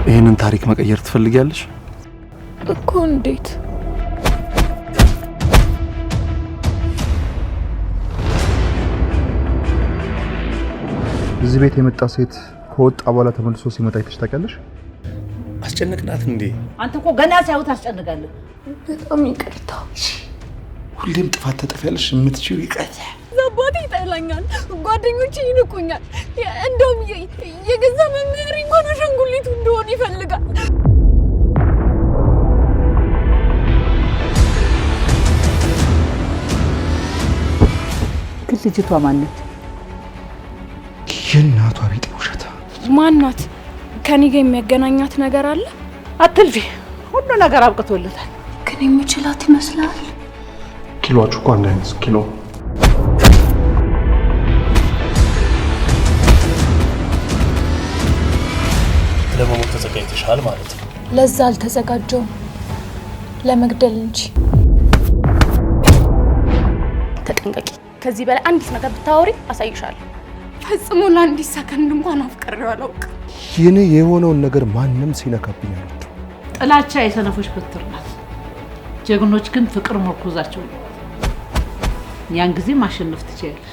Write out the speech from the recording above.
ይሄንን ታሪክ መቀየር ትፈልጊያለሽ? እኮ እንዴት? እዚህ ቤት የመጣ ሴት ከወጣ በኋላ ተመልሶ ሲመጣ አይተሽ ታውቂያለሽ? አስጨነቅናት እንዴ? አንተ እኮ ገና ሳይው ታስጨንቃለህ። በጣም ይቅርታ። ሁሌም ጥፋት ተጠፊያለሽ። የምትችይው ይቅርታ። አባቴ ይጠላኛል፣ ጓደኞቼ ይንቁኛል። እንደውም የገዛ መምህር እንኳን አሻንጉሊቱ እንደሆነ ይፈልጋል። ግን ልጅቷ ማነች? የእናቷ ቤት ውሸታ ማናት? ከኔ ጋር የሚያገናኛት ነገር አለ? አትልፊ፣ ሁሉ ነገር አብቅቶለታል። ግን የምችላት ይመስላል። ኪሎአችሁ እኮ አንድ አይነት ኪሎ። ለመሞት ተዘጋጅተሻል ማለት ነው? ለዛ አልተዘጋጀውም፣ ለመግደል እንጂ። ተጠንቀቂ። ከዚህ በላይ አንዲት ነገር ብታወሪ አሳይሻለሁ። ፈጽሞ ለአንዲት ሰከንድ እንኳን አፍቅሬው አላውቅም። የኔ የሆነውን ነገር ማንም ሲነካብኝ አልወድም። ጥላቻ የሰነፎች በትር ናት። ጀግኖች ግን ፍቅር መርኩዛቸው ነው። ያን ጊዜ ማሸነፍ ትችያለሽ።